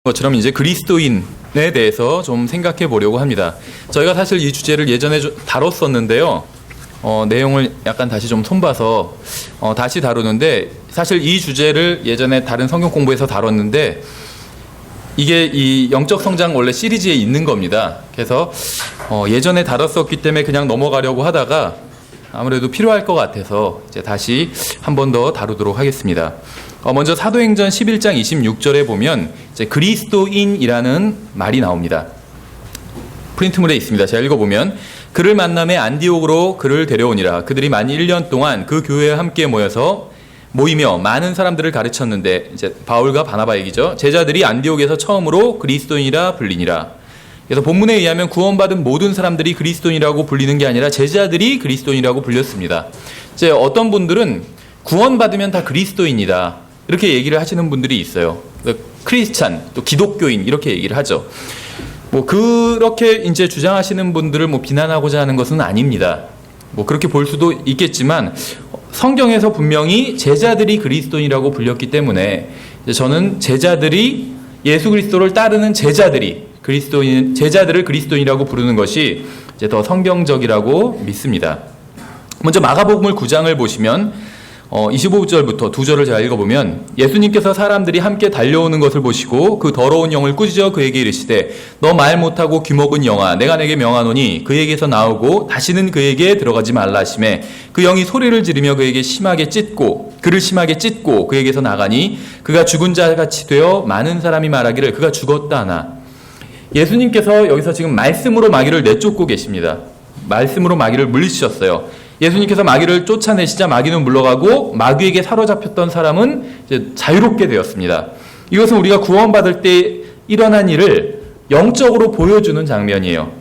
것처럼 이제 그리스도인에 대해서 좀 생각해 보려고 합니다. 저희가 사실 이 주제를 예전에 다뤘었는데요. 내용을 약간 다시 좀 손봐서 다시 다루는데, 사실 이 주제를 예전에 다른 성경 공부에서 다뤘는데 이게 이 영적 성장 원래 시리즈에 있는 겁니다. 그래서 예전에 다뤘었기 때문에 그냥 넘어가려고 하다가 아무래도 필요할 것 같아서 이제 다시 한 번 더 다루도록 하겠습니다. 먼저 사도행전 11장 26절에 보면 이제 그리스도인이라는 말이 나옵니다. 프린트물에 있습니다. 제가 읽어보면, 그를 만남에 안디옥으로 그를 데려오니라. 그들이 만 1년 동안 그 교회에 함께 모이며 많은 사람들을 가르쳤는데, 이제 바울과 바나바 얘기죠. 제자들이 안디옥에서 처음으로 그리스도인이라 불리니라. 그래서 본문에 의하면 구원받은 모든 사람들이 그리스도인이라고 불리는 게 아니라 제자들이 그리스도인이라고 불렸습니다. 이제 어떤 분들은 구원받으면 다 그리스도인이다, 이렇게 얘기를 하시는 분들이 있어요. 크리스찬, 또 기독교인, 이렇게 얘기를 하죠. 그렇게 이제 주장하시는 분들을 비난하고자 하는 것은 아닙니다. 그렇게 볼 수도 있겠지만, 성경에서 분명히 제자들이 그리스도인이라고 불렸기 때문에 저는 제자들이, 예수 그리스도를 따르는 제자들을 그리스도인이라고 부르는 것이 이제 더 성경적이라고 믿습니다. 먼저 마가복음 9장을 보시면 25절부터 2절을 제가 읽어보면, 예수님께서 사람들이 함께 달려오는 것을 보시고 그 더러운 영을 꾸짖어 그에게 이르시되, 너 말 못하고 귀먹은 영아, 내가 내게 명하노니 그에게서 나오고 다시는 그에게 들어가지 말라 하시매, 그 영이 소리를 지르며 그를 심하게 찢고 그에게서 나가니 그가 죽은 자같이 되어 많은 사람이 말하기를 그가 죽었다 하나. 예수님께서 여기서 지금 말씀으로 마귀를 내쫓고 계십니다. 말씀으로 마귀를 물리치셨어요. 예수님께서 마귀를 쫓아내시자 마귀는 물러가고 마귀에게 사로잡혔던 사람은 이제 자유롭게 되었습니다. 이것은 우리가 구원받을 때 일어난 일을 영적으로 보여주는 장면이에요.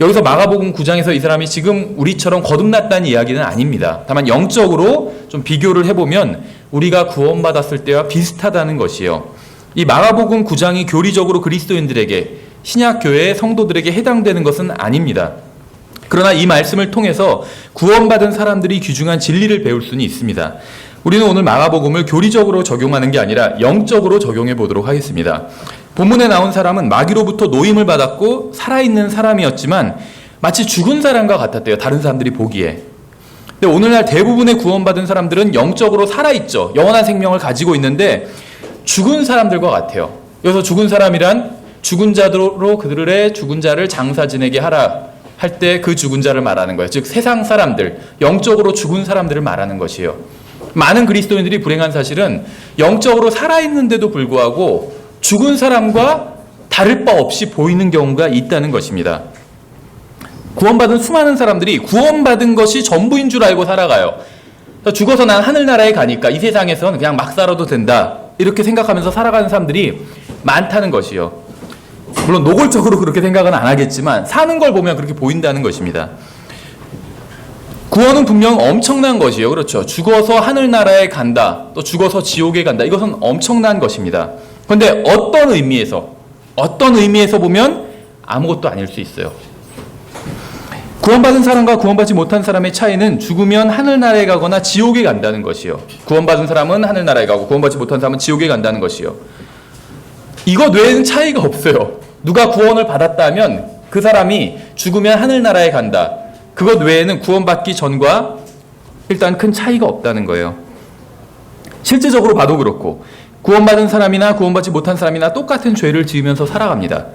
여기서 마가복음 9장에서 이 사람이 지금 우리처럼 거듭났다는 이야기는 아닙니다. 다만 영적으로 좀 비교를 해보면 우리가 구원받았을 때와 비슷하다는 것이에요. 이 마가복음 9장이 교리적으로 그리스도인들에게, 신약교회의 성도들에게 해당되는 것은 아닙니다. 그러나 이 말씀을 통해서 구원받은 사람들이 귀중한 진리를 배울 수는 있습니다. 우리는 오늘 마가복음을 교리적으로 적용하는 게 아니라 영적으로 적용해 보도록 하겠습니다. 본문에 나온 사람은 마귀로부터 노임을 받았고 살아있는 사람이었지만 마치 죽은 사람과 같았대요, 다른 사람들이 보기에. 근데 오늘날 대부분의 구원받은 사람들은 영적으로 살아있죠. 영원한 생명을 가지고 있는데 죽은 사람들과 같아요. 여기서 죽은 사람이란 죽은 자로 그들의 죽은 자를 장사 지내게 하라 할 때 그 죽은 자를 말하는 거예요. 즉 세상 사람들, 영적으로 죽은 사람들을 말하는 것이에요. 많은 그리스도인들이 불행한 사실은 영적으로 살아있는데도 불구하고 죽은 사람과 다를 바 없이 보이는 경우가 있다는 것입니다. 구원받은 수많은 사람들이 구원받은 것이 전부인 줄 알고 살아가요. 죽어서 난 하늘나라에 가니까 이 세상에서는 그냥 막 살아도 된다, 이렇게 생각하면서 살아가는 사람들이 많다는 것이요. 물론 노골적으로 그렇게 생각은 안 하겠지만 사는 걸 보면 그렇게 보인다는 것입니다. 구원은 분명 엄청난 것이에요. 그렇죠. 죽어서 하늘나라에 간다, 또 죽어서 지옥에 간다, 이것은 엄청난 것입니다. 그런데 어떤 의미에서 보면 아무것도 아닐 수 있어요. 구원받은 사람과 구원받지 못한 사람의 차이는 죽으면 하늘나라에 가거나 지옥에 간다는 것이요. 구원받은 사람은 하늘나라에 가고 구원받지 못한 사람은 지옥에 간다는 것이요. 이것 외에는 차이가 없어요. 누가 구원을 받았다면 그 사람이 죽으면 하늘나라에 간다, 그것 외에는 구원받기 전과 일단 큰 차이가 없다는 거예요. 실제적으로 봐도 그렇고 구원받은 사람이나 구원받지 못한 사람이나 똑같은 죄를 지으면서 살아갑니다.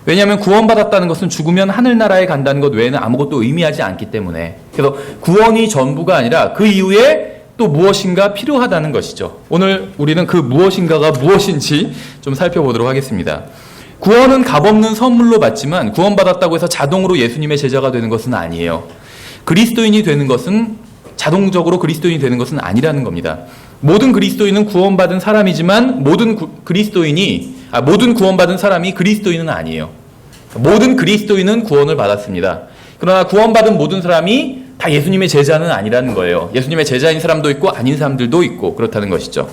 왜냐하면 구원받았다는 것은 죽으면 하늘나라에 간다는 것 외에는 아무것도 의미하지 않기 때문에. 그래서 구원이 전부가 아니라 그 이후에 또 무엇인가 필요하다는 것이죠. 오늘 우리는 그 무엇인가가 무엇인지 좀 살펴보도록 하겠습니다. 구원은 값없는 선물로 받지만 구원받았다고 해서 자동으로 예수님의 제자가 되는 것은 아니에요. 그리스도인이 되는 것은, 자동적으로 그리스도인이 되는 것은 아니라는 겁니다. 모든 그리스도인은 구원받은 사람이지만 모든 구원받은 사람이 그리스도인은 아니에요. 모든 그리스도인은 구원을 받았습니다. 그러나 구원받은 모든 사람이 다 예수님의 제자는 아니라는 거예요. 예수님의 제자인 사람도 있고 아닌 사람들도 있고 그렇다는 것이죠.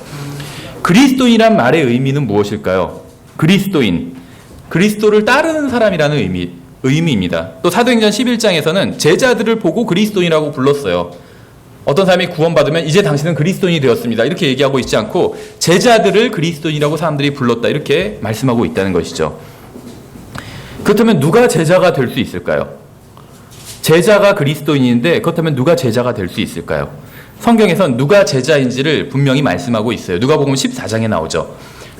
그리스도인이란 말의 의미는 무엇일까요? 그리스도를 따르는 사람이라는 의미입니다. 또 사도행전 11장에서는 제자들을 보고 그리스도인이라고 불렀어요. 어떤 사람이 구원받으면 이제 당신은 그리스도인이 되었습니다. 이렇게 얘기하고 있지 않고 제자들을 그리스도인이라고 사람들이 불렀다. 이렇게 말씀하고 있다는 것이죠. 그렇다면 누가 제자가 될 수 있을까요? 제자가 그리스도인인데 그렇다면 누가 제자가 될 수 있을까요? 성경에선 누가 제자인지를 분명히 말씀하고 있어요. 누가복음 14장에 나오죠.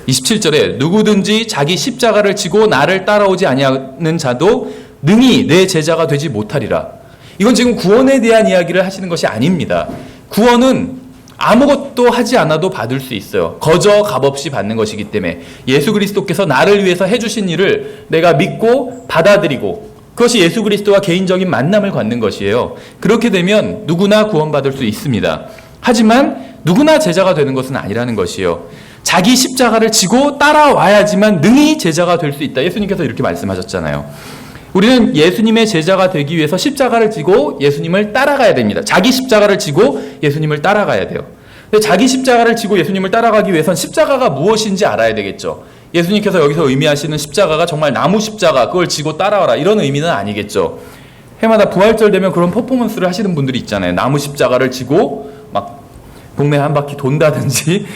27절에 누구든지 자기 십자가를 지고 나를 따라오지 아니하는 자도 능히 내 제자가 되지 못하리라. 이건 지금 구원에 대한 이야기를 하시는 것이 아닙니다. 구원은 아무것도 하지 않아도 받을 수 있어요. 거저 값없이 받는 것이기 때문에 예수 그리스도께서 나를 위해서 해주신 일을 내가 믿고 받아들이고 그것이 예수 그리스도와 개인적인 만남을 갖는 것이에요. 그렇게 되면 누구나 구원받을 수 있습니다. 하지만 누구나 제자가 되는 것은 아니라는 것이에요. 자기 십자가를 지고 따라와야지만 능히 제자가 될 수 있다. 예수님께서 이렇게 말씀하셨잖아요. 우리는 예수님의 제자가 되기 위해서 십자가를 지고 예수님을 따라가야 됩니다. 자기 십자가를 지고 예수님을 따라가야 돼요. 근데 자기 십자가를 지고 예수님을 따라가기 위해선 십자가가 무엇인지 알아야 되겠죠. 예수님께서 여기서 의미하시는 십자가가 정말 나무 십자가, 그걸 지고 따라와라 이런 의미는 아니겠죠. 해마다 부활절 되면 그런 퍼포먼스를 하시는 분들이 있잖아요. 나무 십자가를 지고 막 동네 한 바퀴 돈다든지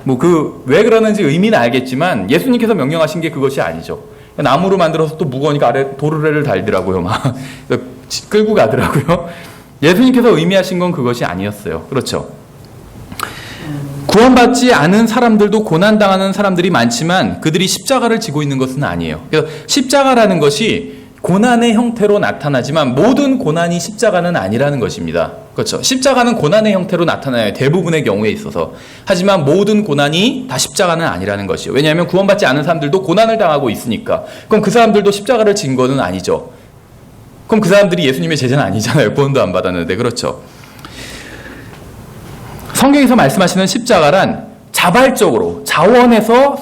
뭐 왜 그러는지 의미는 알겠지만 예수님께서 명령하신 게 그것이 아니죠. 나무로 만들어서 또 무거우니까 아래 도르래를 달더라고요. 막 끌고 가더라고요. 예수님께서 의미하신 건 그것이 아니었어요. 그렇죠. 구원받지 않은 사람들도 고난당하는 사람들이 많지만 그들이 십자가를 지고 있는 것은 아니에요. 그래서 십자가라는 것이 고난의 형태로 나타나지만 모든 고난이 십자가는 아니라는 것입니다. 그렇죠. 십자가는 고난의 형태로 나타나요. 대부분의 경우에 있어서. 하지만 모든 고난이 다 십자가는 아니라는 것이에요. 왜냐하면 구원받지 않은 사람들도 고난을 당하고 있으니까. 그럼 그 사람들도 십자가를 진 거는 아니죠. 그럼 그 사람들이 예수님의 제자는 아니잖아요. 구원도 안 받았는데. 그렇죠. 성경에서 말씀하시는 십자가란 자발적으로 자원해서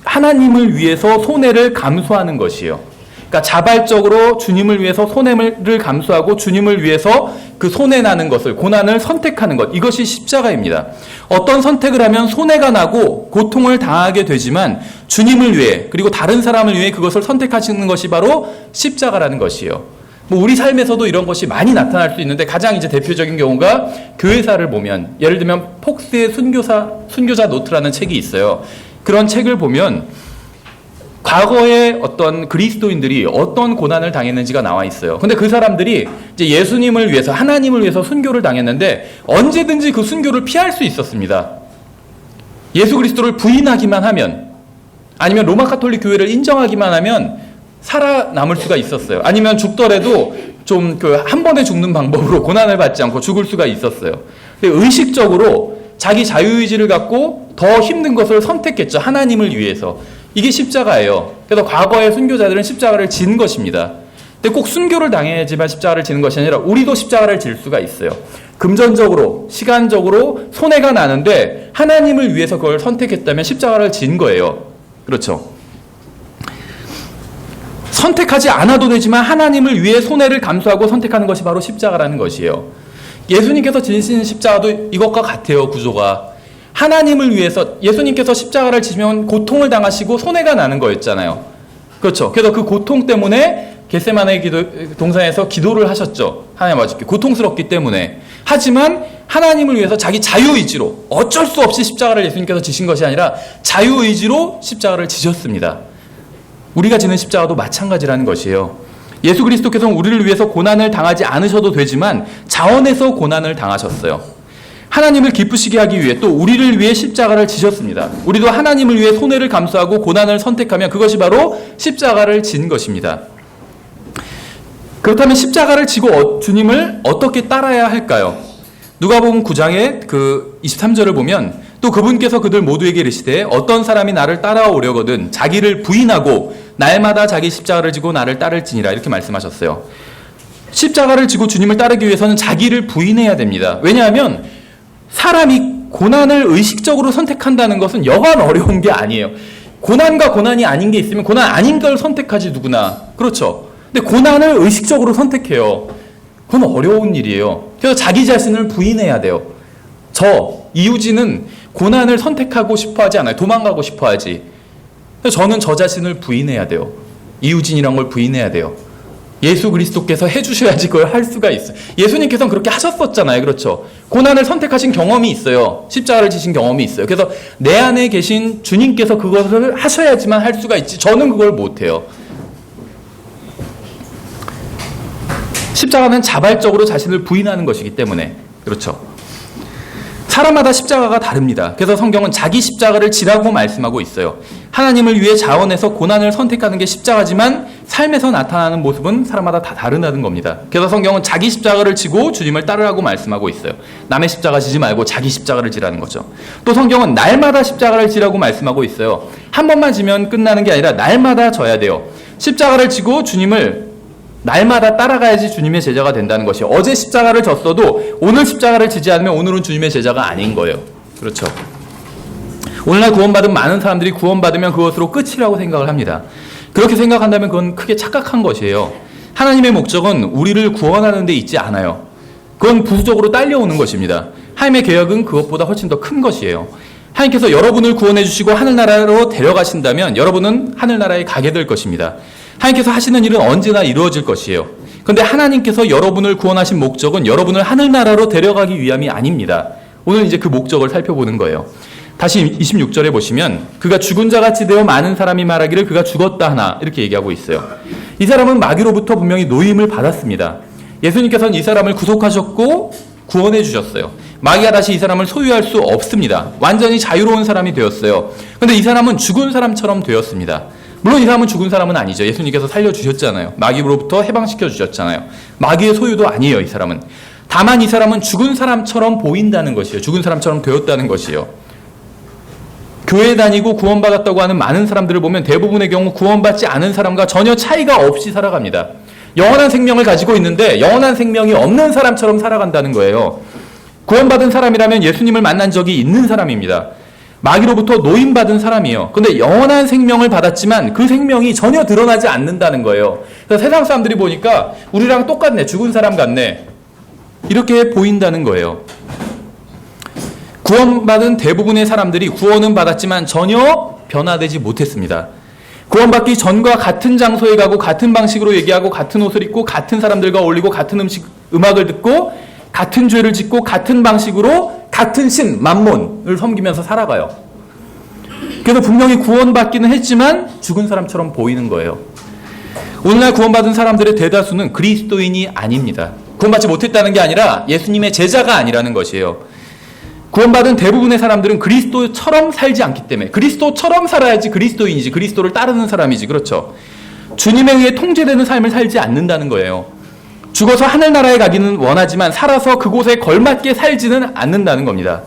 하나님을 위해서 손해를 감수하는 것이에요. 그러니까 자발적으로 주님을 위해서 손해를 감수하고 주님을 위해서 그 손해나는 것을, 고난을 선택하는 것, 이것이 십자가입니다. 어떤 선택을 하면 손해가 나고 고통을 당하게 되지만 주님을 위해 그리고 다른 사람을 위해 그것을 선택하시는 것이 바로 십자가라는 것이에요. 우리 삶에서도 이런 것이 많이 나타날 수 있는데 가장 이제 대표적인 경우가 교회사를 보면, 예를 들면 폭스의 순교자 노트라는 책이 있어요. 그런 책을 보면 과거에 어떤 그리스도인들이 어떤 고난을 당했는지가 나와 있어요. 근데 그 사람들이 이제 예수님을 위해서, 하나님을 위해서 순교를 당했는데 언제든지 그 순교를 피할 수 있었습니다. 예수 그리스도를 부인하기만 하면, 아니면 로마 가톨릭 교회를 인정하기만 하면 살아남을 수가 있었어요. 아니면 죽더라도 좀 한 번에 죽는 방법으로 고난을 받지 않고 죽을 수가 있었어요. 근데 의식적으로 자기 자유의지를 갖고 더 힘든 것을 선택했죠. 하나님을 위해서. 이게 십자가예요. 그래서 과거의 순교자들은 십자가를 진 것입니다. 근데 꼭 순교를 당해야지만 십자가를 지는 것이 아니라 우리도 십자가를 질 수가 있어요. 금전적으로, 시간적으로 손해가 나는데 하나님을 위해서 그걸 선택했다면 십자가를 진 거예요. 그렇죠. 선택하지 않아도 되지만 하나님을 위해 손해를 감수하고 선택하는 것이 바로 십자가라는 것이에요. 예수님께서 지신 십자가도 이것과 같아요. 구조가. 하나님을 위해서, 예수님께서 십자가를 지시면 고통을 당하시고 손해가 나는 거였잖아요. 그렇죠. 그래서 그 고통 때문에 겟세마네 동산에서 기도를 하셨죠. 하나님 아버지께 고통스럽기 때문에. 하지만 하나님을 위해서 자기 자유의지로, 어쩔 수 없이 십자가를 예수님께서 지신 것이 아니라 자유의지로 십자가를 지셨습니다. 우리가 지는 십자가도 마찬가지라는 것이에요. 예수 그리스도께서는 우리를 위해서 고난을 당하지 않으셔도 되지만 자원해서 고난을 당하셨어요. 하나님을 기쁘시게 하기 위해, 또 우리를 위해 십자가를 지셨습니다. 우리도 하나님을 위해 손해를 감수하고 고난을 선택하면 그것이 바로 십자가를 진 것입니다. 그렇다면 십자가를 지고 주님을 어떻게 따라야 할까요? 누가복음 9장의 그 23절을 보면 또 그분께서 그들 모두에게 이르시되 어떤 사람이 나를 따라오려거든 자기를 부인하고 날마다 자기 십자가를 지고 나를 따를지니라, 이렇게 말씀하셨어요. 십자가를 지고 주님을 따르기 위해서는 자기를 부인해야 됩니다. 왜냐하면 사람이 고난을 의식적으로 선택한다는 것은 여간 어려운 게 아니에요. 고난과 고난이 아닌 게 있으면 고난 아닌 걸 선택하지 누구나. 그렇죠. 근데 고난을 의식적으로 선택해요. 그건 어려운 일이에요. 그래서 자기 자신을 부인해야 돼요. 이우진은 고난을 선택하고 싶어 하지 않아요. 도망가고 싶어 하지. 그래서 저는 저 자신을 부인해야 돼요. 이우진이란 걸 부인해야 돼요. 예수 그리스도께서 해주셔야지 그걸 할 수가 있어요. 예수님께서는 그렇게 하셨었잖아요. 그렇죠? 고난을 선택하신 경험이 있어요. 십자가를 지신 경험이 있어요. 그래서 내 안에 계신 주님께서 그것을 하셔야지만 할 수가 있지 저는 그걸 못해요. 십자가는 자발적으로 자신을 부인하는 것이기 때문에 그렇죠. 사람마다 십자가가 다릅니다. 그래서 성경은 자기 십자가를 지라고 말씀하고 있어요. 하나님을 위해 자원해서 고난을 선택하는 게 십자가지만 삶에서 나타나는 모습은 사람마다 다 다르다는 겁니다. 그래서 성경은 자기 십자가를 지고 주님을 따르라고 말씀하고 있어요. 남의 십자가 지지 말고 자기 십자가를 지라는 거죠. 또 성경은 날마다 십자가를 지라고 말씀하고 있어요. 한 번만 지면 끝나는 게 아니라 날마다 져야 돼요. 십자가를 지고 주님을 날마다 따라가야지 주님의 제자가 된다는 것이에요. 어제 십자가를 졌어도 오늘 십자가를 지지 않으면 오늘은 주님의 제자가 아닌 거예요. 그렇죠. 오늘날 구원받은 많은 사람들이 구원받으면 그것으로 끝이라고 생각을 합니다. 그렇게 생각한다면 그건 크게 착각한 것이에요. 하나님의 목적은 우리를 구원하는 데 있지 않아요. 그건 부수적으로 딸려오는 것입니다. 하나님의 계획은 그것보다 훨씬 더 큰 것이에요. 하나님께서 여러분을 구원해 주시고 하늘나라로 데려가신다면 여러분은 하늘나라에 가게 될 것입니다. 하나님께서 하시는 일은 언제나 이루어질 것이에요. 그런데 하나님께서 여러분을 구원하신 목적은 여러분을 하늘나라로 데려가기 위함이 아닙니다. 오늘 이제 그 목적을 살펴보는 거예요. 다시 26절에 보시면 그가 죽은 자같이 되어 많은 사람이 말하기를 그가 죽었다 하나 이렇게 얘기하고 있어요. 이 사람은 마귀로부터 분명히 노임을 받았습니다. 예수님께서는 이 사람을 구속하셨고 구원해 주셨어요. 마귀가 다시 이 사람을 소유할 수 없습니다. 완전히 자유로운 사람이 되었어요. 그런데 이 사람은 죽은 사람처럼 되었습니다. 물론 이 사람은 죽은 사람은 아니죠. 예수님께서 살려주셨잖아요. 마귀로부터 해방시켜 주셨잖아요. 마귀의 소유도 아니에요. 이 사람은. 다만 이 사람은 죽은 사람처럼 보인다는 것이에요. 죽은 사람처럼 되었다는 것이에요. 교회 다니고 구원받았다고 하는 많은 사람들을 보면 대부분의 경우 구원받지 않은 사람과 전혀 차이가 없이 살아갑니다. 영원한 생명을 가지고 있는데 영원한 생명이 없는 사람처럼 살아간다는 거예요. 구원받은 사람이라면 예수님을 만난 적이 있는 사람입니다. 마귀로부터 노임받은 사람이에요. 근데 영원한 생명을 받았지만 그 생명이 전혀 드러나지 않는다는 거예요. 그래서 세상 사람들이 보니까 우리랑 똑같네. 죽은 사람 같네. 이렇게 보인다는 거예요. 구원받은 대부분의 사람들이 구원은 받았지만 전혀 변화되지 못했습니다. 구원받기 전과 같은 장소에 가고 같은 방식으로 얘기하고 같은 옷을 입고 같은 사람들과 어울리고 같은 음악을 듣고 같은 죄를 짓고 같은 방식으로 같은 신, 맘몬을 섬기면서 살아가요. 그래서 분명히 구원받기는 했지만 죽은 사람처럼 보이는 거예요. 오늘날 구원받은 사람들의 대다수는 그리스도인이 아닙니다. 구원받지 못했다는 게 아니라 예수님의 제자가 아니라는 것이에요. 구원받은 대부분의 사람들은 그리스도처럼 살지 않기 때문에 그리스도처럼 살아야지 그리스도인이지 그리스도를 따르는 사람이지 그렇죠. 주님에 의해 통제되는 삶을 살지 않는다는 거예요. 죽어서 하늘나라에 가기는 원하지만 살아서 그곳에 걸맞게 살지는 않는다는 겁니다.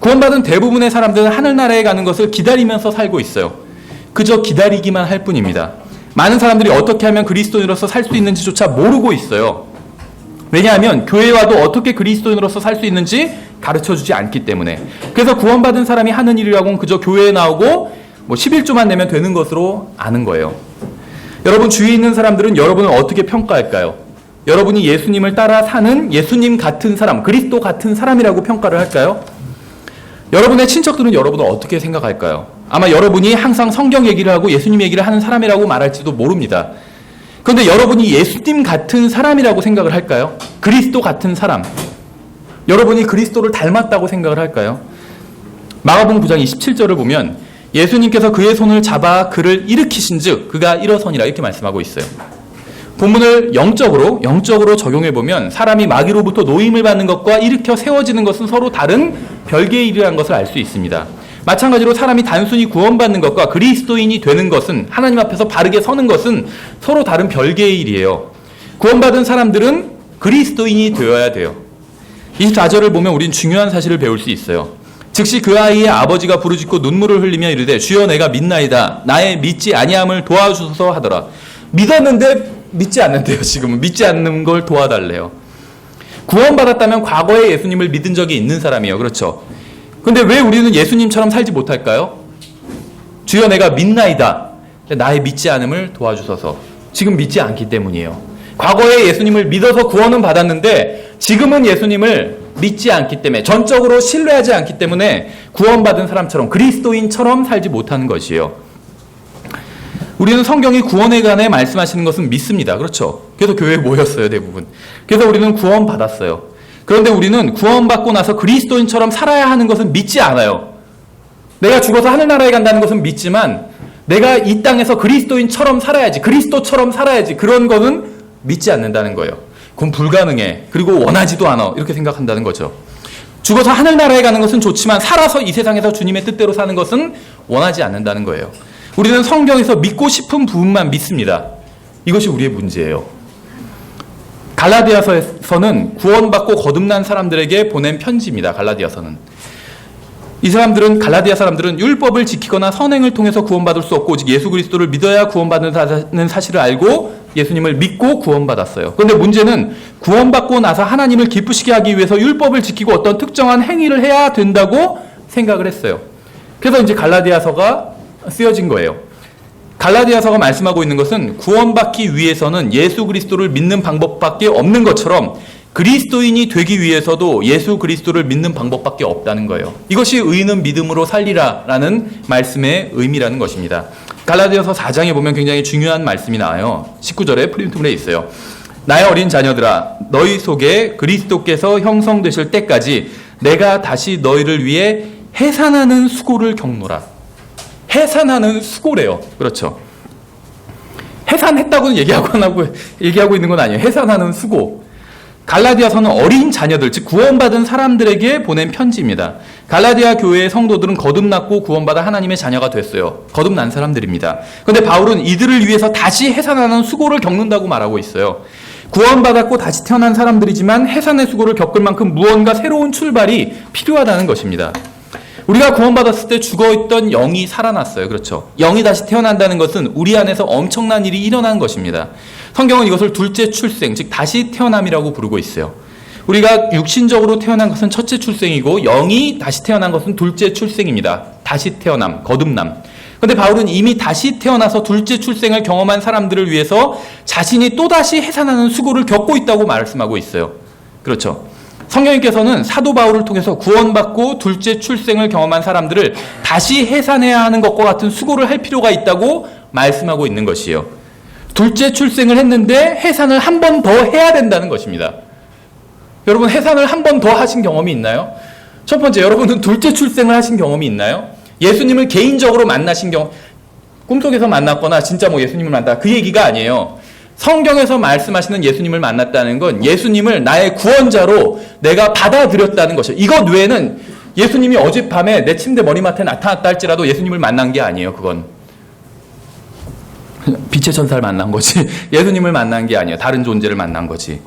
구원받은 대부분의 사람들은 하늘나라에 가는 것을 기다리면서 살고 있어요. 그저 기다리기만 할 뿐입니다. 많은 사람들이 어떻게 하면 그리스도인으로서 살 수 있는지조차 모르고 있어요. 왜냐하면 교회에 와도 어떻게 그리스도인으로서 살 수 있는지 가르쳐주지 않기 때문에. 그래서 구원받은 사람이 하는 일이라고는 그저 교회에 나오고 11조만 내면 되는 것으로 아는 거예요. 여러분 주위에 있는 사람들은 여러분을 어떻게 평가할까요? 여러분이 예수님을 따라 사는 예수님 같은 사람, 그리스도 같은 사람이라고 평가를 할까요? 여러분의 친척들은 여러분을 어떻게 생각할까요? 아마 여러분이 항상 성경 얘기를 하고 예수님 얘기를 하는 사람이라고 말할지도 모릅니다. 그런데 여러분이 예수님 같은 사람이라고 생각을 할까요? 그리스도 같은 사람. 여러분이 그리스도를 닮았다고 생각을 할까요? 마가복음 9장 27절을 보면 예수님께서 그의 손을 잡아 그를 일으키신 즉 그가 일어서니라 이렇게 말씀하고 있어요. 본문을 영적으로 적용해보면 사람이 마귀로부터 노임을 받는 것과 일으켜 세워지는 것은 서로 다른 별개의 일이라는 것을 알 수 있습니다. 마찬가지로 사람이 단순히 구원받는 것과 그리스도인이 되는 것은 하나님 앞에서 바르게 서는 것은 서로 다른 별개의 일이에요. 구원받은 사람들은 그리스도인이 되어야 돼요. 24절을 보면 우린 중요한 사실을 배울 수 있어요. 즉시 그 아이의 아버지가 부르짖고 눈물을 흘리며 이르되 주여 내가 믿나이다. 나의 믿지 아니함을 도와주소서 하더라. 믿었는데 믿지 않는데요. 지금은 믿지 않는 걸 도와달래요. 구원받았다면 과거에 예수님을 믿은 적이 있는 사람이에요. 그렇죠? 근데 왜 우리는 예수님처럼 살지 못할까요? 주여 내가 믿나이다. 나의 믿지 않음을 도와주소서. 지금 믿지 않기 때문이에요. 과거에 예수님을 믿어서 구원은 받았는데 지금은 예수님을 믿지 않기 때문에 전적으로 신뢰하지 않기 때문에 구원받은 사람처럼 그리스도인처럼 살지 못하는 것이에요. 우리는 성경이 구원에 관해 말씀하시는 것은 믿습니다. 그렇죠? 그래서 교회에 모였어요, 대부분. 그래서 우리는 구원 받았어요. 그런데 우리는 구원받고 나서 그리스도인처럼 살아야 하는 것은 믿지 않아요. 내가 죽어서 하늘나라에 간다는 것은 믿지만 내가 이 땅에서 그리스도인처럼 살아야지, 그리스도처럼 살아야지, 그런 거는 믿지 않는다는 거예요. 그건 불가능해. 그리고 원하지도 않아. 이렇게 생각한다는 거죠. 죽어서 하늘나라에 가는 것은 좋지만 살아서 이 세상에서 주님의 뜻대로 사는 것은 원하지 않는다는 거예요. 우리는 성경에서 믿고 싶은 부분만 믿습니다. 이것이 우리의 문제예요. 갈라디아서에서는 구원받고 거듭난 사람들에게 보낸 편지입니다. 갈라디아서는. 갈라디아 사람들은 율법을 지키거나 선행을 통해서 구원받을 수 없고 오직 예수 그리스도를 믿어야 구원받는 사실을 알고 예수님을 믿고 구원받았어요. 그런데 문제는 구원받고 나서 하나님을 기쁘시게 하기 위해서 율법을 지키고 어떤 특정한 행위를 해야 된다고 생각을 했어요. 그래서 이제 갈라디아서가 쓰여진 거예요. 갈라디아서가 말씀하고 있는 것은 구원받기 위해서는 예수 그리스도를 믿는 방법밖에 없는 것처럼 그리스도인이 되기 위해서도 예수 그리스도를 믿는 방법밖에 없다는 거예요. 이것이 의인은 믿음으로 살리라라는 말씀의 의미라는 것입니다. 갈라디아서 4장에 보면 굉장히 중요한 말씀이 나와요. 19절에 프린트물에 있어요. 나의 어린 자녀들아, 너희 속에 그리스도께서 형성되실 때까지 내가 다시 너희를 위해 해산하는 수고를 겪노라. 해산하는 수고래요. 그렇죠. 해산했다고는 얘기하고 있는 건 아니에요. 해산하는 수고. 갈라디아서는 어린 자녀들, 즉 구원받은 사람들에게 보낸 편지입니다. 갈라디아 교회의 성도들은 거듭났고 구원받아 하나님의 자녀가 됐어요. 거듭난 사람들입니다. 그런데 바울은 이들을 위해서 다시 해산하는 수고를 겪는다고 말하고 있어요. 구원받았고 다시 태어난 사람들이지만 해산의 수고를 겪을 만큼 무언가 새로운 출발이 필요하다는 것입니다. 우리가 구원받았을 때 죽어있던 영이 살아났어요. 그렇죠? 영이 다시 태어난다는 것은 우리 안에서 엄청난 일이 일어난 것입니다. 성경은 이것을 둘째 출생, 즉 다시 태어남이라고 부르고 있어요. 우리가 육신적으로 태어난 것은 첫째 출생이고 영이 다시 태어난 것은 둘째 출생입니다. 다시 태어남, 거듭남. 그런데 바울은 이미 다시 태어나서 둘째 출생을 경험한 사람들을 위해서 자신이 또다시 해산하는 수고를 겪고 있다고 말씀하고 있어요. 그렇죠? 성령님께서는 사도 바울을 통해서 구원받고 둘째 출생을 경험한 사람들을 다시 해산해야 하는 것과 같은 수고를 할 필요가 있다고 말씀하고 있는 것이에요. 둘째 출생을 했는데 해산을 한 번 더 해야 된다는 것입니다. 여러분, 해산을 한 번 더 하신 경험이 있나요? 첫 번째, 여러분은 둘째 출생을 하신 경험이 있나요? 예수님을 개인적으로 만나신 경험, 꿈속에서 만났거나 진짜 예수님을 만났다, 그 얘기가 아니에요. 성경에서 말씀하시는 예수님을 만났다는 건 예수님을 나의 구원자로 내가 받아들였다는 것이에요. 이것 외에는 예수님이 어젯밤에 내 침대 머리맡에 나타났다 할지라도 예수님을 만난 게 아니에요. 그건 빛의 천사를 만난 거지 예수님을 만난 게 아니에요. 다른 존재를 만난 거지.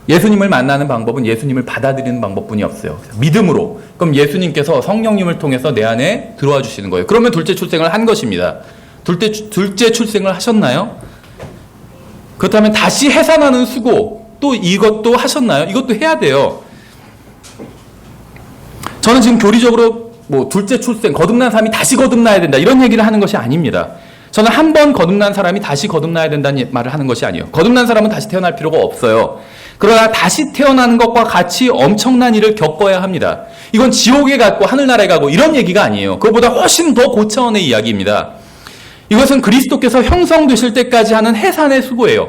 예수님을 만나는 방법은 예수님을 받아들이는 방법뿐이 없어요. 믿음으로. 그럼 예수님께서 성령님을 통해서 내 안에 들어와 주시는 거예요. 그러면 둘째 출생을 한 것입니다. 둘째 출생을 하셨나요? 그렇다면 다시 해산하는 수고, 또 이것도 하셨나요? 이것도 해야 돼요. 저는 지금 교리적으로 둘째 출생, 거듭난 사람이 다시 거듭나야 된다, 이런 얘기를 하는 것이 아닙니다. 저는 한 번 거듭난 사람이 다시 거듭나야 된다는 말을 하는 것이 아니에요. 거듭난 사람은 다시 태어날 필요가 없어요. 그러나 다시 태어나는 것과 같이 엄청난 일을 겪어야 합니다. 이건 지옥에 가고 하늘나라에 가고 이런 얘기가 아니에요. 그것보다 훨씬 더 고차원의 이야기입니다. 이것은 그리스도께서 형성되실 때까지 하는 해산의 수고예요.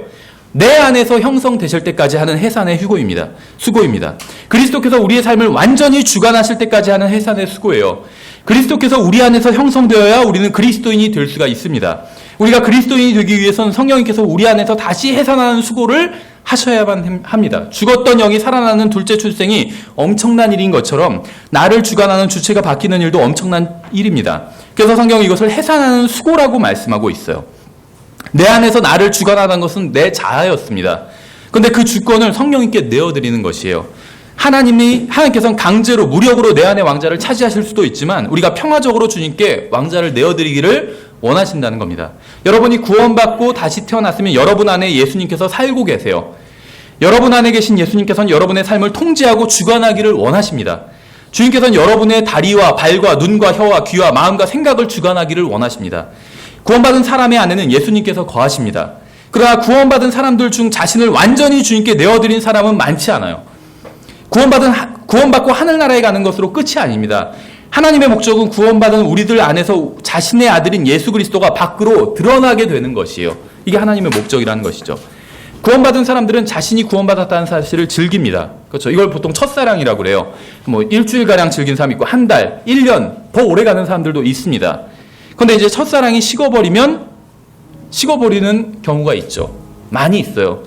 내 안에서 형성되실 때까지 하는 해산의 수고입니다. 그리스도께서 우리의 삶을 완전히 주관하실 때까지 하는 해산의 수고예요. 그리스도께서 우리 안에서 형성되어야 우리는 그리스도인이 될 수가 있습니다. 우리가 그리스도인이 되기 위해서는 성령님께서 우리 안에서 다시 해산하는 수고를 하셔야만 합니다. 죽었던 영이 살아나는 둘째 출생이 엄청난 일인 것처럼 나를 주관하는 주체가 바뀌는 일도 엄청난 일입니다. 그래서 성경은 이것을 해산하는 수고라고 말씀하고 있어요. 내 안에서 나를 주관하는 것은 내 자아였습니다. 그런데 그 주권을 성령님께 내어드리는 것이에요. 하나님께서는 강제로 무력으로 내 안에 왕자를 차지하실 수도 있지만 우리가 평화적으로 주님께 왕자를 내어드리기를 원하신다는 겁니다. 여러분이 구원받고 다시 태어났으면 여러분 안에 예수님께서 살고 계세요. 여러분 안에 계신 예수님께서는 여러분의 삶을 통제하고 주관하기를 원하십니다. 주님께서는 여러분의 다리와 발과 눈과 혀와 귀와 마음과 생각을 주관하기를 원하십니다. 구원받은 사람의 안에는 예수님께서 거하십니다. 그러나 구원받은 사람들 중 자신을 완전히 주님께 내어드린 사람은 많지 않아요. 구원받고 하늘나라에 가는 것으로 끝이 아닙니다. 하나님의 목적은 구원받은 우리들 안에서 자신의 아들인 예수 그리스도가 밖으로 드러나게 되는 것이에요. 이게 하나님의 목적이라는 것이죠. 구원받은 사람들은 자신이 구원받았다는 사실을 즐깁니다. 그렇죠. 이걸 보통 첫사랑이라고 그래요. 뭐 일주일가량 즐긴 사람이 있고 한 달, 1년 더 오래 가는 사람들도 있습니다. 그런데 이제 첫사랑이 식어버리면 식어버리는 경우가 있죠. 많이 있어요.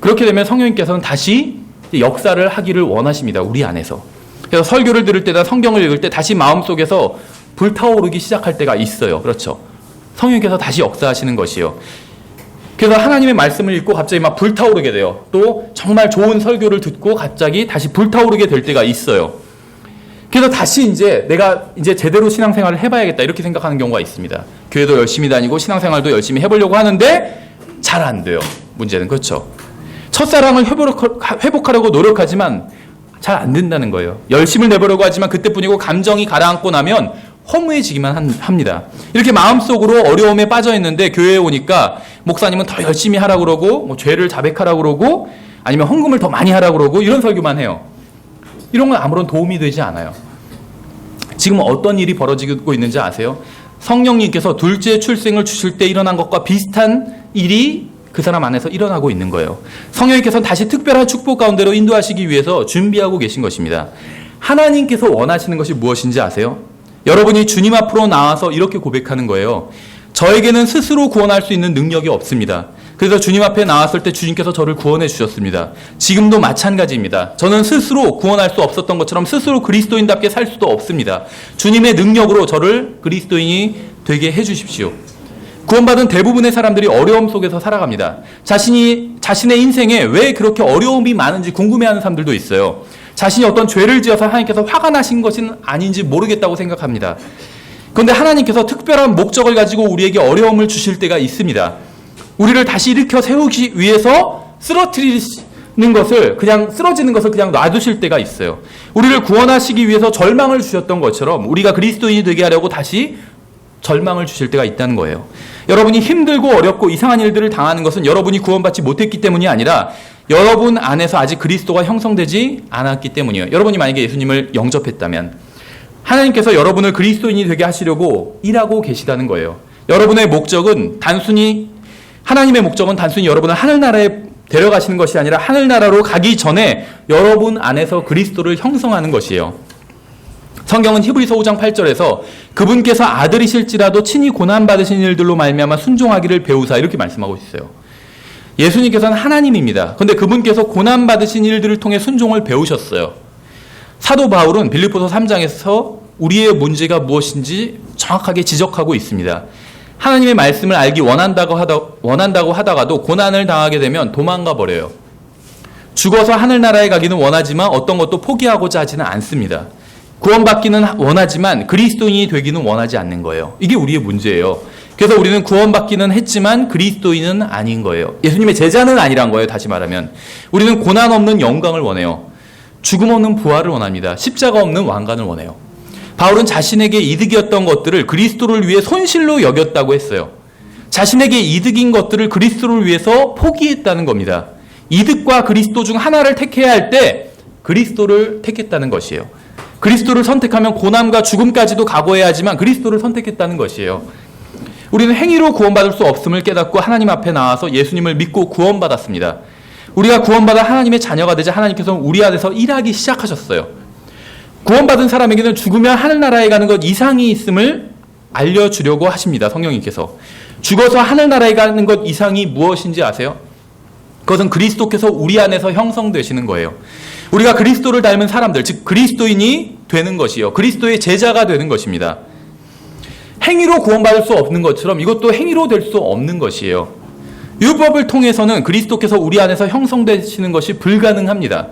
그렇게 되면 성령님께서는 다시 역사를 하기를 원하십니다. 우리 안에서. 그래서 설교를 들을 때나 성경을 읽을 때 다시 마음속에서 불타오르기 시작할 때가 있어요. 그렇죠. 성령님께서 다시 역사하시는 것이요. 그래서 하나님의 말씀을 읽고 갑자기 막 불타오르게 돼요. 또 정말 좋은 설교를 듣고 갑자기 다시 불타오르게 될 때가 있어요. 그래서 다시 이제 내가 이제 제대로 신앙생활을 해봐야겠다 이렇게 생각하는 경우가 있습니다. 교회도 열심히 다니고 신앙생활도 열심히 해보려고 하는데 잘 안 돼요. 문제는 그렇죠. 첫사랑을 회복하려고 노력하지만 잘 안 된다는 거예요. 열심을 내보려고 하지만 그때뿐이고 감정이 가라앉고 나면 허무해지기만 합니다. 이렇게 마음속으로 어려움에 빠져 있는데 교회에 오니까 목사님은 더 열심히 하라고 그러고 뭐 죄를 자백하라고 그러고 아니면 헌금을 더 많이 하라고 그러고 이런 설교만 해요. 이런 건 아무런 도움이 되지 않아요. 지금 어떤 일이 벌어지고 있는지 아세요? 성령님께서 둘째 출생을 주실 때 일어난 것과 비슷한 일이 그 사람 안에서 일어나고 있는 거예요. 성령님께서는 다시 특별한 축복 가운데로 인도하시기 위해서 준비하고 계신 것입니다. 하나님께서 원하시는 것이 무엇인지 아세요? 여러분이 주님 앞으로 나와서 이렇게 고백하는 거예요. 저에게는 스스로 구원할 수 있는 능력이 없습니다. 그래서 주님 앞에 나왔을 때 주님께서 저를 구원해 주셨습니다. 지금도 마찬가지입니다. 저는 스스로 구원할 수 없었던 것처럼 스스로 그리스도인답게 살 수도 없습니다. 주님의 능력으로 저를 그리스도인이 되게 해 주십시오. 구원받은 대부분의 사람들이 어려움 속에서 살아갑니다. 자신의 인생에 왜 그렇게 어려움이 많은지 궁금해하는 사람들도 있어요. 자신이 어떤 죄를 지어서 하나님께서 화가 나신 것은 아닌지 모르겠다고 생각합니다. 그런데 하나님께서 특별한 목적을 가지고 우리에게 어려움을 주실 때가 있습니다. 우리를 다시 일으켜 세우기 위해서 쓰러지는 것을 그냥 놔두실 때가 있어요. 우리를 구원하시기 위해서 절망을 주셨던 것처럼 우리가 그리스도인이 되게 하려고 다시 절망을 주실 때가 있다는 거예요. 여러분이 힘들고 어렵고 이상한 일들을 당하는 것은 여러분이 구원받지 못했기 때문이 아니라 여러분 안에서 아직 그리스도가 형성되지 않았기 때문이에요. 여러분이 만약에 예수님을 영접했다면 하나님께서 여러분을 그리스도인이 되게 하시려고 일하고 계시다는 거예요. 여러분의 목적은 하나님의 목적은 단순히 여러분을 하늘나라에 데려가시는 것이 아니라 하늘나라로 가기 전에 여러분 안에서 그리스도를 형성하는 것이에요. 성경은 히브리서 5장 8절에서 그분께서 아들이실지라도 친히 고난받으신 일들로 말미암아 순종하기를 배우사 이렇게 말씀하고 있어요. 예수님께서는 하나님입니다. 그런데 그분께서 고난받으신 일들을 통해 순종을 배우셨어요. 사도 바울은 빌립보서 3장에서 우리의 문제가 무엇인지 정확하게 지적하고 있습니다. 하나님의 말씀을 알기 원한다고 하다가도 고난을 당하게 되면 도망가 버려요. 죽어서 하늘나라에 가기는 원하지만 어떤 것도 포기하고자 하지는 않습니다. 구원받기는 원하지만 그리스도인이 되기는 원하지 않는 거예요. 이게 우리의 문제예요. 그래서 우리는 구원받기는 했지만 그리스도인은 아닌 거예요. 예수님의 제자는 아니란 거예요. 다시 말하면 우리는 고난 없는 영광을 원해요. 죽음 없는 부활을 원합니다. 십자가 없는 왕관을 원해요. 바울은 자신에게 이득이었던 것들을 그리스도를 위해 손실로 여겼다고 했어요. 자신에게 이득인 것들을 그리스도를 위해서 포기했다는 겁니다. 이득과 그리스도 중 하나를 택해야 할 때 그리스도를 택했다는 것이에요. 그리스도를 선택하면 고난과 죽음까지도 각오해야 하지만 그리스도를 선택했다는 것이에요. 우리는 행위로 구원받을 수 없음을 깨닫고 하나님 앞에 나와서 예수님을 믿고 구원받았습니다. 우리가 구원받아 하나님의 자녀가 되자 하나님께서 우리 안에서 일하기 시작하셨어요. 구원받은 사람에게는 죽으면 하늘나라에 가는 것 이상이 있음을 알려주려고 하십니다. 성령님께서. 죽어서 하늘나라에 가는 것 이상이 무엇인지 아세요? 그것은 그리스도께서 우리 안에서 형성되시는 거예요. 우리가 그리스도를 닮은 사람들, 즉 그리스도인이 되는 것이요. 그리스도의 제자가 되는 것입니다. 행위로 구원받을 수 없는 것처럼 이것도 행위로 될 수 없는 것이에요. 율법을 통해서는 그리스도께서 우리 안에서 형성되시는 것이 불가능합니다.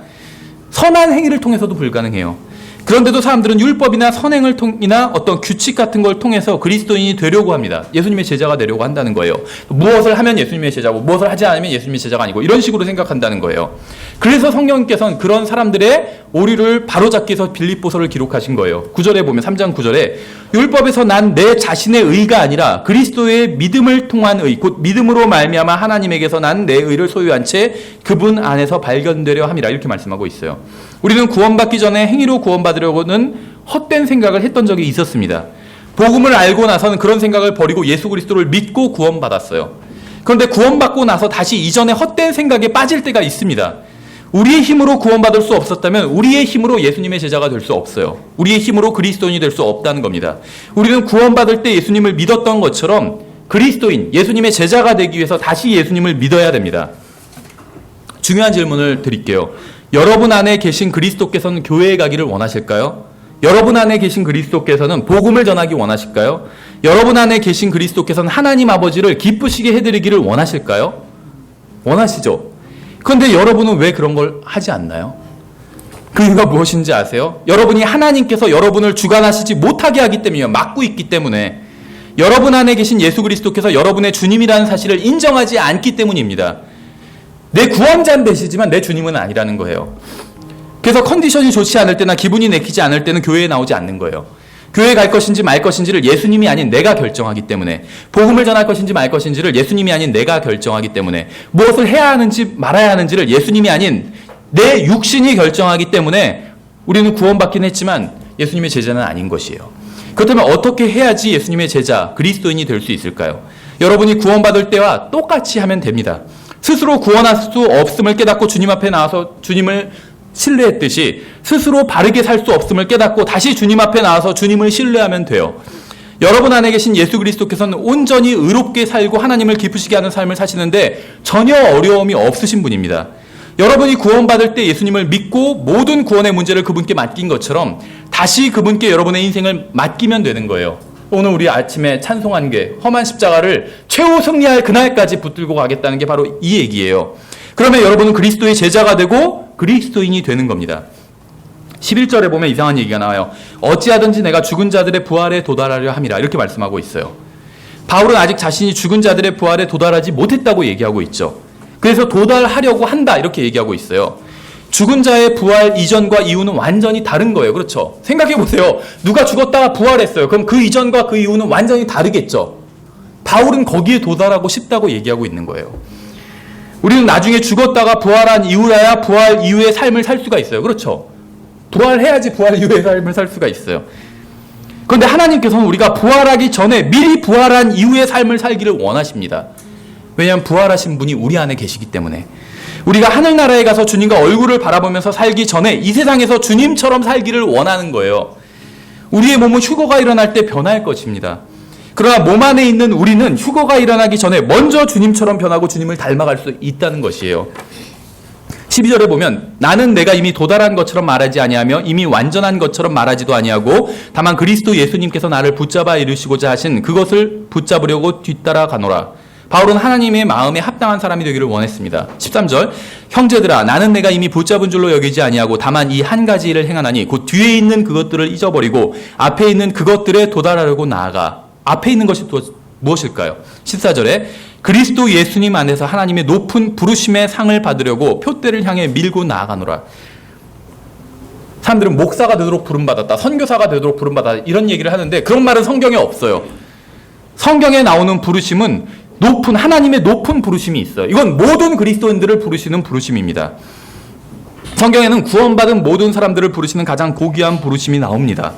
선한 행위를 통해서도 불가능해요. 그런데도 사람들은 율법이나 선행을 통이나 어떤 규칙 같은 걸 통해서 그리스도인이 되려고 합니다. 예수님의 제자가 되려고 한다는 거예요. 무엇을 하면 예수님의 제자고 무엇을 하지 않으면 예수님의 제자가 아니고 이런 식으로 생각한다는 거예요. 그래서 성령님께서는 그런 사람들의 오류를 바로잡기 위해서 빌립보서를 기록하신 거예요. 9절에 보면 3장 9절에 율법에서 난 내 자신의 의가 아니라 그리스도의 믿음을 통한 의 곧 믿음으로 말미암아 하나님에게서 난 내 의를 소유한 채 그분 안에서 발견되려 함이라 이렇게 말씀하고 있어요. 우리는 구원받기 전에 행위로 구원받으려고는 헛된 생각을 했던 적이 있었습니다. 복음을 알고 나서는 그런 생각을 버리고 예수 그리스도를 믿고 구원받았어요. 그런데 구원받고 나서 다시 이전의 헛된 생각에 빠질 때가 있습니다. 우리의 힘으로 구원받을 수 없었다면 우리의 힘으로 예수님의 제자가 될 수 없어요. 우리의 힘으로 그리스도인이 될 수 없다는 겁니다. 우리는 구원받을 때 예수님을 믿었던 것처럼 그리스도인, 예수님의 제자가 되기 위해서 다시 예수님을 믿어야 됩니다. 중요한 질문을 드릴게요. 여러분 안에 계신 그리스도께서는 교회에 가기를 원하실까요? 여러분 안에 계신 그리스도께서는 복음을 전하기 원하실까요? 여러분 안에 계신 그리스도께서는 하나님 아버지를 기쁘시게 해드리기를 원하실까요? 원하시죠? 그런데 여러분은 왜 그런 걸 하지 않나요? 그 이유가 무엇인지 아세요? 여러분이 하나님께서 여러분을 주관하시지 못하게 하기 때문이에요. 막고 있기 때문에. 여러분 안에 계신 예수 그리스도께서 여러분의 주님이라는 사실을 인정하지 않기 때문입니다. 내 구원자는 되시지만 내 주님은 아니라는 거예요. 그래서 컨디션이 좋지 않을 때나 기분이 내키지 않을 때는 교회에 나오지 않는 거예요. 교회에 갈 것인지 말 것인지를 예수님이 아닌 내가 결정하기 때문에, 복음을 전할 것인지 말 것인지를 예수님이 아닌 내가 결정하기 때문에, 무엇을 해야 하는지 말아야 하는지를 예수님이 아닌 내 육신이 결정하기 때문에 우리는 구원받긴 했지만 예수님의 제자는 아닌 것이에요. 그렇다면 어떻게 해야지 예수님의 제자, 그리스도인이 될 수 있을까요? 여러분이 구원받을 때와 똑같이 하면 됩니다. 스스로 구원할 수 없음을 깨닫고 주님 앞에 나와서 주님을 신뢰했듯이 스스로 바르게 살 수 없음을 깨닫고 다시 주님 앞에 나와서 주님을 신뢰하면 돼요. 여러분 안에 계신 예수 그리스도께서는 온전히 의롭게 살고 하나님을 기쁘시게 하는 삶을 사시는데 전혀 어려움이 없으신 분입니다. 여러분이 구원받을 때 예수님을 믿고 모든 구원의 문제를 그분께 맡긴 것처럼 다시 그분께 여러분의 인생을 맡기면 되는 거예요. 오늘 우리 아침에 찬송한 게 험한 십자가를 최후 승리할 그날까지 붙들고 가겠다는 게 바로 이 얘기예요. 그러면 여러분은 그리스도의 제자가 되고 그리스도인이 되는 겁니다. 11절에 보면 이상한 얘기가 나와요. 어찌하든지 내가 죽은 자들의 부활에 도달하려 함이라 이렇게 말씀하고 있어요. 바울은 아직 자신이 죽은 자들의 부활에 도달하지 못했다고 얘기하고 있죠. 그래서 도달하려고 한다 이렇게 얘기하고 있어요. 죽은 자의 부활 이전과 이후는 완전히 다른 거예요. 그렇죠? 생각해 보세요. 누가 죽었다가 부활했어요. 그럼 그 이전과 그 이후는 완전히 다르겠죠. 바울은 거기에 도달하고 싶다고 얘기하고 있는 거예요. 우리는 나중에 죽었다가 부활한 이후라야 부활 이후의 삶을 살 수가 있어요. 그렇죠? 부활해야지 부활 이후의 삶을 살 수가 있어요. 그런데 하나님께서는 우리가 부활하기 전에 미리 부활한 이후의 삶을 살기를 원하십니다. 왜냐하면 부활하신 분이 우리 안에 계시기 때문에. 우리가 하늘나라에 가서 주님과 얼굴을 바라보면서 살기 전에 이 세상에서 주님처럼 살기를 원하는 거예요. 우리의 몸은 휴거가 일어날 때 변할 것입니다. 그러나 몸 안에 있는 우리는 휴거가 일어나기 전에 먼저 주님처럼 변하고 주님을 닮아갈 수 있다는 것이에요. 12절에 보면 나는 내가 이미 도달한 것처럼 말하지 아니하며 이미 완전한 것처럼 말하지도 아니하고 다만 그리스도 예수님께서 나를 붙잡아 이루시고자 하신 그것을 붙잡으려고 뒤따라 가노라. 바울은 하나님의 마음에 합당한 사람이 되기를 원했습니다. 13절 형제들아 나는 내가 이미 붙잡은 줄로 여기지 아니하고 다만 이 한 가지 일을 행하나니 곧 뒤에 있는 그것들을 잊어버리고 앞에 있는 그것들에 도달하려고 나아가. 앞에 있는 것이 또 무엇일까요? 14절에 그리스도 예수님 안에서 하나님의 높은 부르심의 상을 받으려고 표대를 향해 밀고 나아가노라. 사람들은 목사가 되도록 부름받았다, 선교사가 되도록 부름받았다 이런 얘기를 하는데 그런 말은 성경에 없어요. 성경에 나오는 부르심은 높은 하나님의 높은 부르심이 있어요. 이건 모든 그리스도인들을 부르시는 부르심입니다. 성경에는 구원받은 모든 사람들을 부르시는 가장 고귀한 부르심이 나옵니다.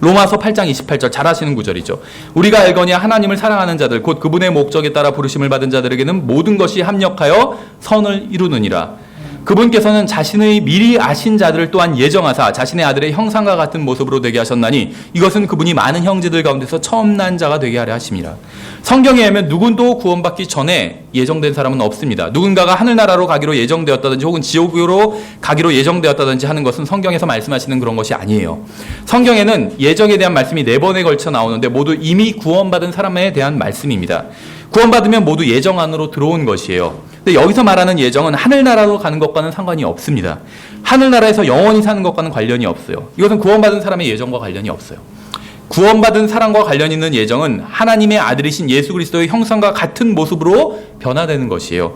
로마서 8장 28절 잘 아시는 구절이죠. 우리가 알거니와 하나님을 사랑하는 자들 곧 그분의 목적에 따라 부르심을 받은 자들에게는 모든 것이 합력하여 선을 이루느니라. 그분께서는 자신의 미리 아신 자들을 또한 예정하사 자신의 아들의 형상과 같은 모습으로 되게 하셨나니 이것은 그분이 많은 형제들 가운데서 처음 난 자가 되게 하려 하심이라. 성경에 의하면 누구도 구원받기 전에 예정된 사람은 없습니다. 누군가가 하늘나라로 가기로 예정되었다든지 혹은 지옥으로 가기로 예정되었다든지 하는 것은 성경에서 말씀하시는 그런 것이 아니에요. 성경에는 예정에 대한 말씀이 4번에 걸쳐 나오는데 모두 이미 구원받은 사람에 대한 말씀입니다. 구원받으면 모두 예정 안으로 들어온 것이에요. 근데 여기서 말하는 예정은 하늘나라로 가는 것과는 상관이 없습니다. 하늘나라에서 영원히 사는 것과는 관련이 없어요. 이것은 구원받은 사람의 예정과 관련이 없어요. 구원받은 사람과 관련 있는 예정은 하나님의 아들이신 예수 그리스도의 형상과 같은 모습으로 변화되는 것이에요.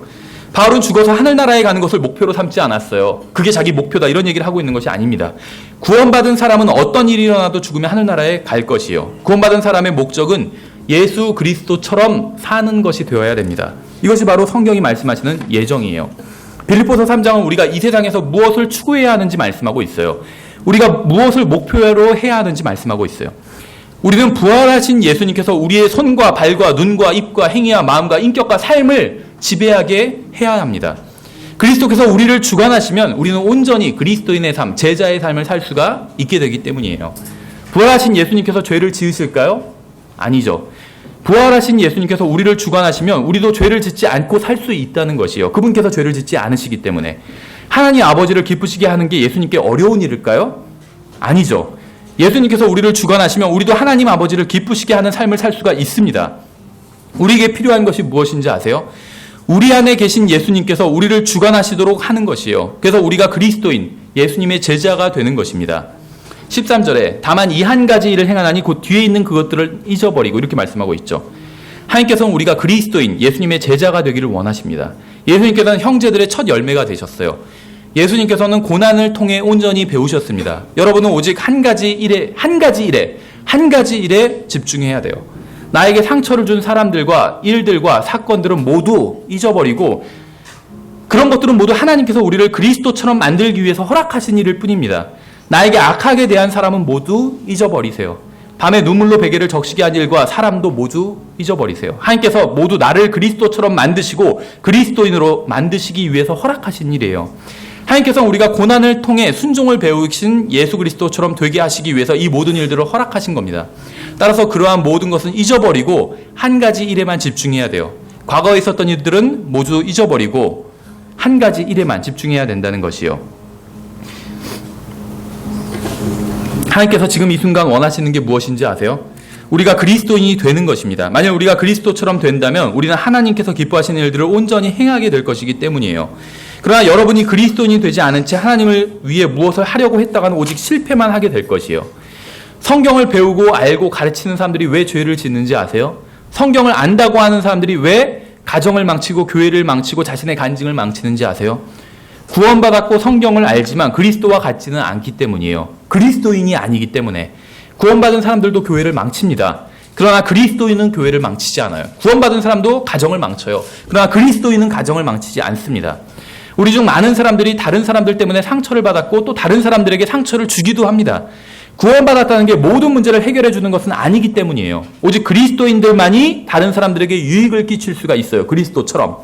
바울은 죽어서 하늘나라에 가는 것을 목표로 삼지 않았어요. 그게 자기 목표다 이런 얘기를 하고 있는 것이 아닙니다. 구원받은 사람은 어떤 일이 일어나도 죽으면 하늘나라에 갈 것이에요. 구원받은 사람의 목적은 예수 그리스도처럼 사는 것이 되어야 됩니다. 이것이 바로 성경이 말씀하시는 예정이에요. 빌립보서 3장은 우리가 이 세상에서 무엇을 추구해야 하는지 말씀하고 있어요. 우리가 무엇을 목표로 해야 하는지 말씀하고 있어요. 우리는 부활하신 예수님께서 우리의 손과 발과 눈과 입과 행위와 마음과 인격과 삶을 지배하게 해야 합니다. 그리스도께서 우리를 주관하시면 우리는 온전히 그리스도인의 삶, 제자의 삶을 살 수가 있게 되기 때문이에요. 부활하신 예수님께서 죄를 지으실까요? 아니죠. 부활하신 예수님께서 우리를 주관하시면 우리도 죄를 짓지 않고 살 수 있다는 것이요. 그분께서 죄를 짓지 않으시기 때문에. 하나님 아버지를 기쁘시게 하는 게 예수님께 어려운 일일까요? 아니죠. 예수님께서 우리를 주관하시면 우리도 하나님 아버지를 기쁘시게 하는 삶을 살 수가 있습니다. 우리에게 필요한 것이 무엇인지 아세요? 우리 안에 계신 예수님께서 우리를 주관하시도록 하는 것이에요. 그래서 우리가 그리스도인, 예수님의 제자가 되는 것입니다. 13절에 다만 이 한 가지 일을 행하나니 곧 뒤에 있는 그것들을 잊어버리고 이렇게 말씀하고 있죠. 하나님께서는 우리가 그리스도인, 예수님의 제자가 되기를 원하십니다. 예수님께서는 형제들의 첫 열매가 되셨어요. 예수님께서는 고난을 통해 온전히 배우셨습니다. 여러분은 오직 한 가지 일에 집중해야 돼요. 나에게 상처를 준 사람들과 일들과 사건들은 모두 잊어버리고 그런 것들은 모두 하나님께서 우리를 그리스도처럼 만들기 위해서 허락하신 일일 뿐입니다. 나에게 악하게 대한 사람은 모두 잊어버리세요. 밤에 눈물로 베개를 적시게 한 일과 사람도 모두 잊어버리세요. 하나님께서 모두 나를 그리스도처럼 만드시고 그리스도인으로 만드시기 위해서 허락하신 일이에요. 하나님께서 우리가 고난을 통해 순종을 배우신 예수 그리스도처럼 되게 하시기 위해서 이 모든 일들을 허락하신 겁니다. 따라서 그러한 모든 것은 잊어버리고 한 가지 일에만 집중해야 돼요. 과거에 있었던 일들은 모두 잊어버리고 한 가지 일에만 집중해야 된다는 것이요. 하나님께서 지금 이 순간 원하시는 게 무엇인지 아세요? 우리가 그리스도인이 되는 것입니다. 만약 우리가 그리스도처럼 된다면 우리는 하나님께서 기뻐하시는 일들을 온전히 행하게 될 것이기 때문이에요. 그러나 여러분이 그리스도인이 되지 않은 채 하나님을 위해 무엇을 하려고 했다가는 오직 실패만 하게 될 것이에요. 성경을 배우고 알고 가르치는 사람들이 왜 죄를 짓는지 아세요? 성경을 안다고 하는 사람들이 왜 가정을 망치고 교회를 망치고 자신의 간증을 망치는지 아세요? 구원받았고 성경을 알지만 그리스도와 같지는 않기 때문이에요. 그리스도인이 아니기 때문에. 구원받은 사람들도 교회를 망칩니다. 그러나 그리스도인은 교회를 망치지 않아요. 구원받은 사람도 가정을 망쳐요. 그러나 그리스도인은 가정을 망치지 않습니다. 우리 중 많은 사람들이 다른 사람들 때문에 상처를 받았고 또 다른 사람들에게 상처를 주기도 합니다. 구원받았다는 게 모든 문제를 해결해 주는 것은 아니기 때문이에요. 오직 그리스도인들만이 다른 사람들에게 유익을 끼칠 수가 있어요. 그리스도처럼.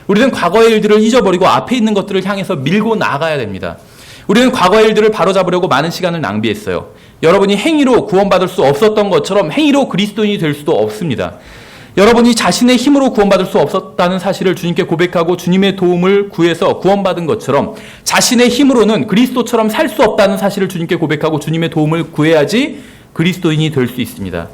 우리는 과거의 일들을 잊어버리고 앞에 있는 것들을 향해서 밀고 나가야 됩니다. 우리는 과거의 일들을 바로잡으려고 많은 시간을 낭비했어요. 여러분이 행위로 구원받을 수 없었던 것처럼 행위로 그리스도인이 될 수도 없습니다. 여러분이 자신의 힘으로 구원받을 수 없었다는 사실을 주님께 고백하고 주님의 도움을 구해서 구원받은 것처럼 자신의 힘으로는 그리스도처럼 살 수 없다는 사실을 주님께 고백하고 주님의 도움을 구해야지 그리스도인이 될 수 있습니다.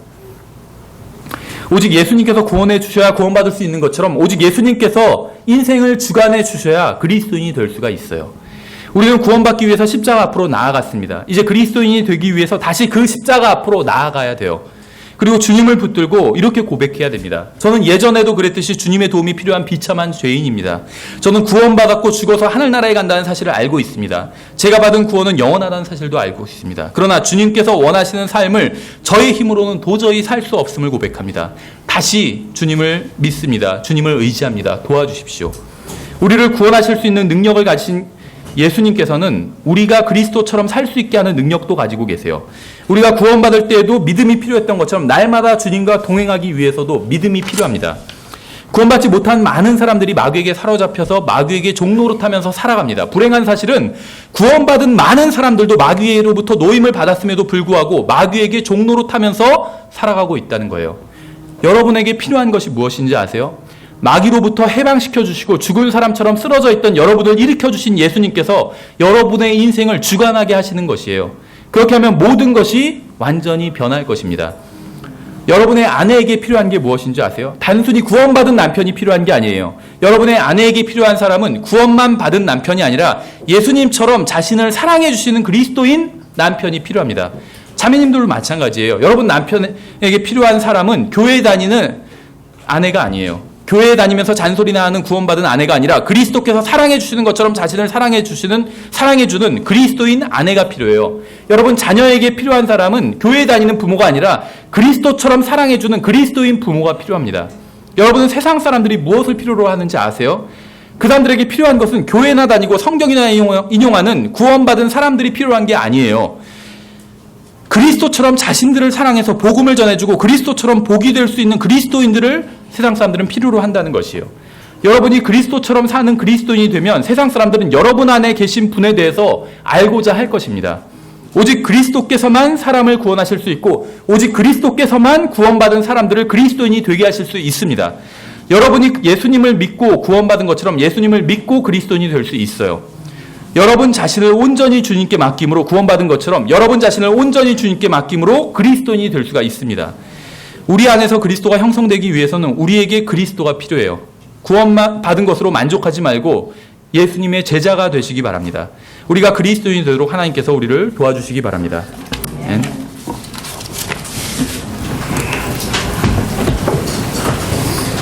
오직 예수님께서 구원해 주셔야 구원받을 수 있는 것처럼 오직 예수님께서 인생을 주관해 주셔야 그리스도인이 될 수가 있어요. 우리는 구원받기 위해서 십자가 앞으로 나아갔습니다. 이제 그리스도인이 되기 위해서 다시 그 십자가 앞으로 나아가야 돼요. 그리고 주님을 붙들고 이렇게 고백해야 됩니다. 저는 예전에도 그랬듯이 주님의 도움이 필요한 비참한 죄인입니다. 저는 구원받았고 죽어서 하늘나라에 간다는 사실을 알고 있습니다. 제가 받은 구원은 영원하다는 사실도 알고 있습니다. 그러나 주님께서 원하시는 삶을 저의 힘으로는 도저히 살 수 없음을 고백합니다. 다시 주님을 믿습니다. 주님을 의지합니다. 도와주십시오. 우리를 구원하실 수 있는 능력을 가진 예수님께서는 우리가 그리스도처럼 살 수 있게 하는 능력도 가지고 계세요. 우리가 구원받을 때에도 믿음이 필요했던 것처럼 날마다 주님과 동행하기 위해서도 믿음이 필요합니다. 구원받지 못한 많은 사람들이 마귀에게 사로잡혀서 마귀에게 종노릇하면서 살아갑니다. 불행한 사실은 구원받은 많은 사람들도 마귀로부터 노임을 받았음에도 불구하고 마귀에게 종노릇하면서 살아가고 있다는 거예요. 여러분에게 필요한 것이 무엇인지 아세요? 마귀로부터 해방시켜 주시고 죽은 사람처럼 쓰러져 있던 여러분을 일으켜 주신 예수님께서 여러분의 인생을 주관하게 하시는 것이에요. 그렇게 하면 모든 것이 완전히 변할 것입니다. 여러분의 아내에게 필요한 게 무엇인지 아세요? 단순히 구원받은 남편이 필요한 게 아니에요. 여러분의 아내에게 필요한 사람은 구원만 받은 남편이 아니라 예수님처럼 자신을 사랑해 주시는 그리스도인 남편이 필요합니다. 자매님들도 마찬가지예요. 여러분 남편에게 필요한 사람은 교회 다니는 아내가 아니에요. 교회에 다니면서 잔소리나 하는 구원받은 아내가 아니라 그리스도께서 사랑해 주시는 것처럼 자신을 사랑해 주는 그리스도인 아내가 필요해요. 여러분 자녀에게 필요한 사람은 교회에 다니는 부모가 아니라 그리스도처럼 사랑해 주는 그리스도인 부모가 필요합니다. 여러분은 세상 사람들이 무엇을 필요로 하는지 아세요? 그 사람들에게 필요한 것은 교회나 다니고 성경이나 인용하는 구원받은 사람들이 필요한 게 아니에요. 그리스도처럼 자신들을 사랑해서 복음을 전해주고 그리스도처럼 복이 될 수 있는 그리스도인들을 세상 사람들은 필요로 한다는 것이에요. 여러분이 그리스도처럼 사는 그리스도인이 되면 세상 사람들은 여러분 안에 계신 분에 대해서 알고자 할 것입니다. 오직 그리스도께서만 사람을 구원하실 수 있고 오직 그리스도께서만 구원받은 사람들을 그리스도인이 되게 하실 수 있습니다. 여러분이 예수님을 믿고 구원받은 것처럼 예수님을 믿고 그리스도인이 될 수 있어요. 여러분 자신을 온전히 주님께 맡김으로 구원받은 것처럼 여러분 자신을 온전히 주님께 맡김으로 그리스도인이 될 수가 있습니다. 우리 안에서 그리스도가 형성되기 위해서는 우리에게 그리스도가 필요해요. 구원받은 것으로 만족하지 말고 예수님의 제자가 되시기 바랍니다. 우리가 그리스도인이 되도록 하나님께서 우리를 도와주시기 바랍니다. 아멘.